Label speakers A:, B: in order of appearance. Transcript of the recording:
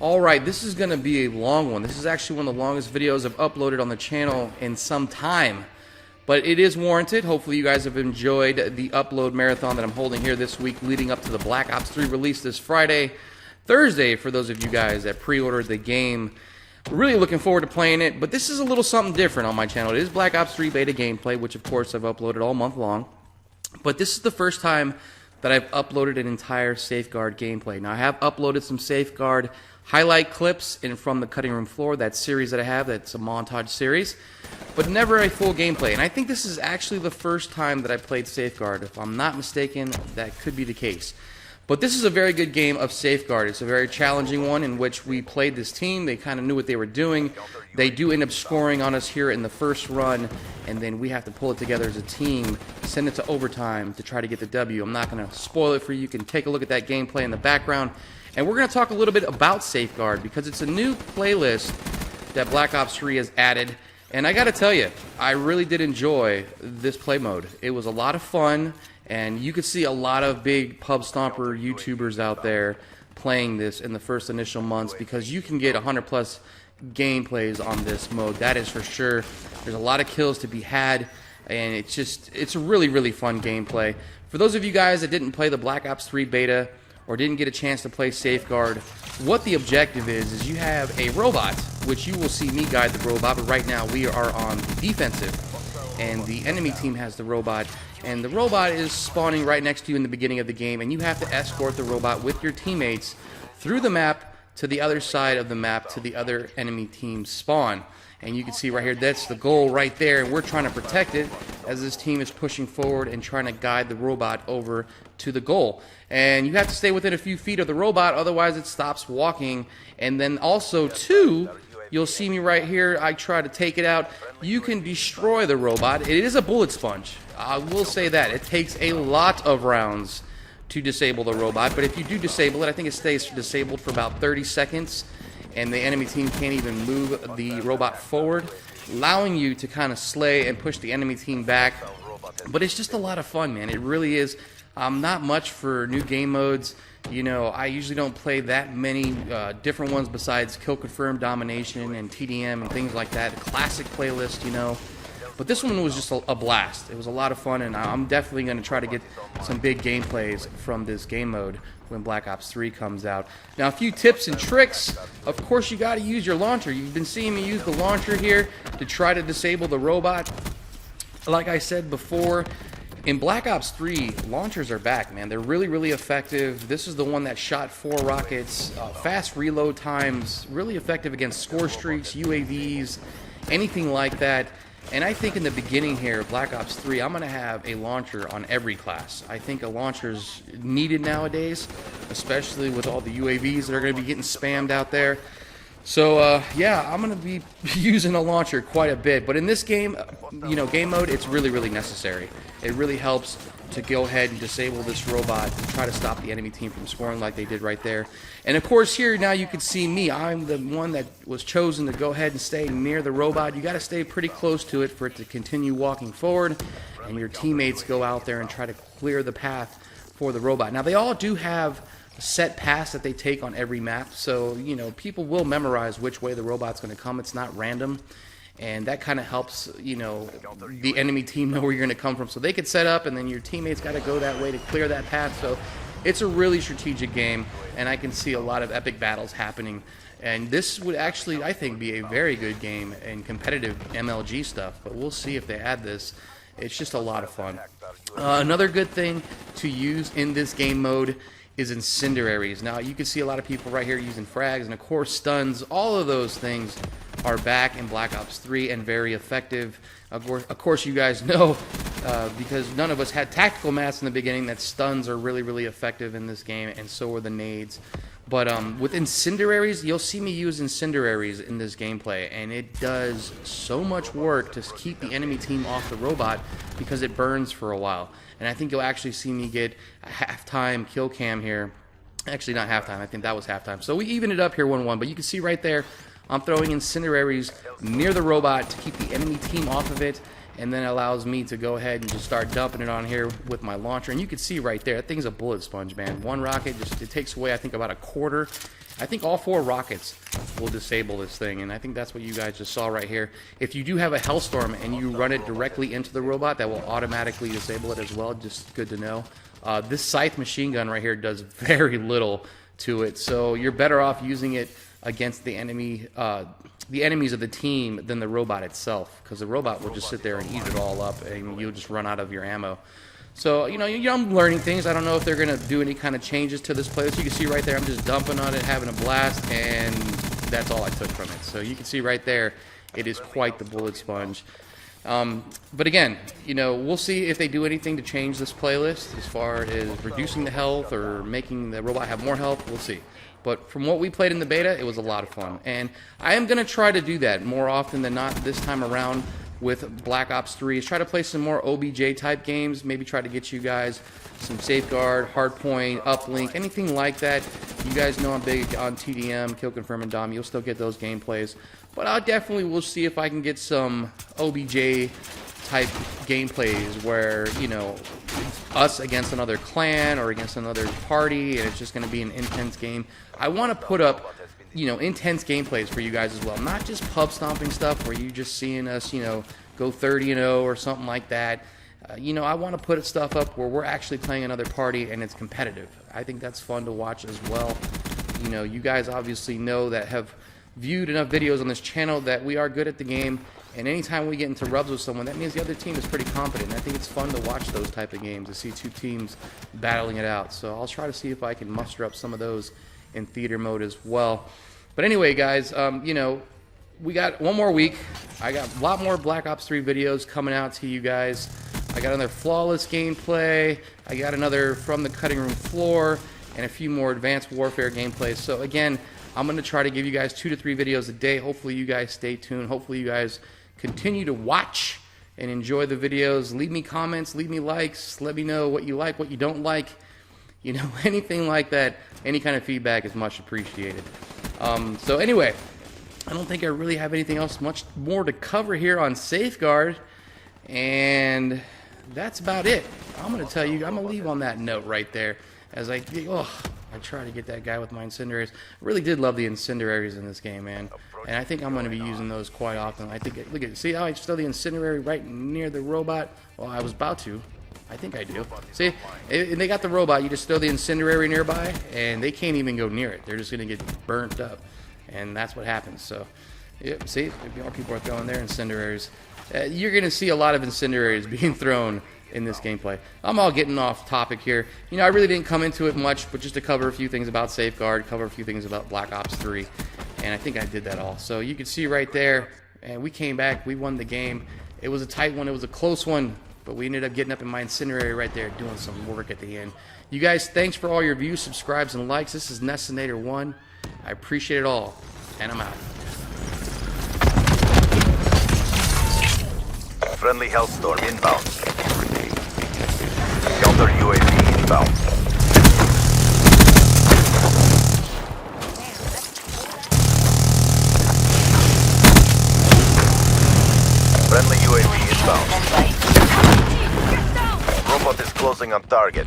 A: Alright, this is going to be a long one. This is actually one of the longest videos I've uploaded on the channel in some time. But it is warranted. Hopefully you guys have enjoyed the upload marathon that I'm holding here this week leading up to the Black Ops 3 release this Friday. Thursday, for those of you guys that pre-ordered the game. We're really looking forward to playing it, but this is a little something different on my channel. It is Black Ops 3 beta gameplay, which of course I've uploaded all month long. But this is the first time that I've uploaded an entire Safeguard gameplay. Now I have uploaded some Safeguard highlight clips from the cutting room floor, that series that I have, that's a montage series, but never a full gameplay. And I think this is actually the first time that I played Safeguard. If I'm not mistaken, that could be the case. But this is a very good game of Safeguard. It's a very challenging one in which we played this team. They kind of knew what they were doing. They do end up scoring on us here in the first run, and then we have to pull it together as a team, send it to overtime to try to get the W. I'm not going to spoil it for you. You can take a look at that gameplay in the background. And we're going to talk a little bit about Safeguard because it's a new playlist that Black Ops 3 has added. And I got to tell you, I really did enjoy this play mode. It was a lot of fun. And you could see a lot of big pub stomper YouTubers out there playing this in the first initial months because you can get 100+ gameplays on this mode. That is for sure. There's a lot of kills to be had, and it's a really, really fun gameplay. For those of you guys that didn't play the Black Ops 3 beta or didn't get a chance to play Safeguard, what the objective is you have a robot, which you will see me guide the robot, but right now we are on the defensive. And the enemy team has the robot, and the robot is spawning right next to you in the beginning of the game, and you have to escort the robot with your teammates through the map to the other side of the map to the other enemy team's spawn. And you can see right here, that's the goal right there, and we're trying to protect it as this team is pushing forward and trying to guide the robot over to the goal. And you have to stay within a few feet of the robot, otherwise it stops walking. And then also, too, you'll see me right here, I try to take it out. You can destroy the robot. It is a bullet sponge. I will say that. It takes a lot of rounds to disable the robot, but if you do disable it, I think it stays disabled for about 30 seconds, and the enemy team can't even move the robot forward, allowing you to kind of slay and push the enemy team back. But it's just a lot of fun, man. It really is. Not much for new game modes. You know, I usually don't play that many different ones besides Kill Confirm, Domination, and TDM and things like that. The classic playlist, you know. But this one was just a blast. It was a lot of fun, and I'm definitely going to try to get some big gameplays from this game mode when Black Ops 3 comes out. Now, a few tips and tricks. Of course, you got to use your launcher. You've been seeing me use the launcher here to try to disable the robot. Like I said before, in Black Ops 3, launchers are back, man. They're really, really effective. This is the one that shot 4 rockets, fast reload times, really effective against score streaks, UAVs, anything like that. And I think in the beginning here, Black Ops 3, I'm going to have a launcher on every class. I think a launcher's needed nowadays, especially with all the UAVs that are going to be getting spammed out there. So, yeah, I'm going to be using a launcher quite a bit. But in this game, you know, game mode, it's really, really necessary. It really helps to go ahead and disable this robot to try to stop the enemy team from scoring like they did right there. And, of course, here now you can see me. I'm the one that was chosen to go ahead and stay near the robot. You got to stay pretty close to it for it to continue walking forward. And your teammates go out there and try to clear the path for the robot. Now, they all do have set paths that they take on every map, so you know people will memorize which way the robot's going to come. It's not random, and that kind of helps, you know, the enemy team know where you're going to come from, so they could set up and then your teammates got to go that way to clear that path. So it's a really strategic game, and I can see a lot of epic battles happening, and this would actually, I think, be a very good game in competitive MLG stuff, but we'll see if they add this. It's just a lot of fun. Another good thing to use in this game mode is incendiaries. Now you can see a lot of people right here using frags and of course stuns. All of those things are back in Black Ops 3 and very effective. Of course you guys know, because none of us had tactical mats in the beginning, that stuns are really, really effective in this game, and so are the nades. But with incendiaries, you'll see me use incendiaries in this gameplay, and it does so much work to keep the enemy team off the robot because it burns for a while. And I think you'll actually see me get a halftime kill cam here. Actually, not halftime. I think that was halftime. So we evened it up here 1-1. But you can see right there, I'm throwing incendiaries near the robot to keep the enemy team off of it. and then it allows me to go ahead and just start dumping it on here with my launcher. And you can see right there, that thing's a bullet sponge, man. One rocket, just it takes away, I think, about a quarter. I think all 4 rockets will disable this thing, and I think that's what you guys just saw right here. If you do have a Hellstorm and you run it directly into the robot, that will automatically disable it as well. Just good to know. This Scythe machine gun right here does very little to it, so you're better off using it against the enemies of the team than the robot itself, because the robot will just sit there and eat it all up, and you'll just run out of your ammo. So, you know, I'm learning things. I don't know if they're going to do any kind of changes to this playlist. You can see right there, I'm just dumping on it, having a blast, and that's all I took from it. So you can see right there, it is quite the bullet sponge. But again, you know, we'll see if they do anything to change this playlist as far as reducing the health or making the robot have more health. We'll see. But from what we played in the beta, it was a lot of fun. And I am going to try to do that more often than not this time around with Black Ops 3, is try to play some more OBJ type games, maybe try to get you guys some Safeguard, Hardpoint, Uplink, anything like that. You guys know I'm big on TDM, Kill Confirm and Dom. You'll still get those gameplays. But I definitely will see if I can get some OBJ type gameplays where, you know, it's us against another clan or against another party, and it's just going to be an intense game. I want to put up, you know, intense gameplays for you guys as well. Not just pub stomping stuff where you're just seeing us, you know, go 30-0 or something like that. You know, I want to put stuff up where we're actually playing another party and it's competitive. I think that's fun to watch as well. You know, you guys obviously know that have viewed enough videos on this channel that we are good at the game. And anytime we get into rubs with someone, that means the other team is pretty competent. I think it's fun to watch those type of games, to see 2 teams battling it out. So I'll try to see if I can muster up some of those in theater mode as well. But anyway, guys, you know, we got one more week. I got a lot more Black Ops 3 videos coming out to you guys. I got another flawless gameplay. I got another from the cutting room floor, and a few more advanced warfare gameplays. So again, I'm going to try to give you guys 2 to 3 videos a day. Hopefully you guys stay tuned. Hopefully you guys continue to watch and enjoy the videos. Leave me comments, leave me likes, let me know what you like, what you don't like. You know, anything like that, any kind of feedback is much appreciated. So anyway, I don't think I really have anything else much more to cover here on Safeguard, and that's about it. I'm going to tell you, I'm going to leave on that note right there as I try to get that guy with my incendiaries. I really did love the incendiaries in this game, man, and I think I'm going to be using those quite often. I think, look at, see how I still the incendiary right near the robot? Well, I was about to. I think I do. See, and they got the robot. You just throw the incendiary nearby, and they can't even go near it. They're just going to get burnt up, and that's what happens. So, yep, see, more people are throwing their incendiaries. You're going to see a lot of incendiaries being thrown in this gameplay. I'm all getting off topic here. You know, I really didn't come into it much, but just to cover a few things about Safeguard, cover a few things about Black Ops 3, and I think I did that all. So you can see right there, and we came back, we won the game. It was a tight one, it was a close one, but we ended up getting up in my incendiary right there, doing some work at the end. You guys, thanks for all your views, subscribes, and likes. This is NESSINATOR 1. I appreciate it all, and I'm out.
B: Friendly Hellstorm inbound. Counter UAV inbound. Friendly UAV inbound. Robot is closing on target.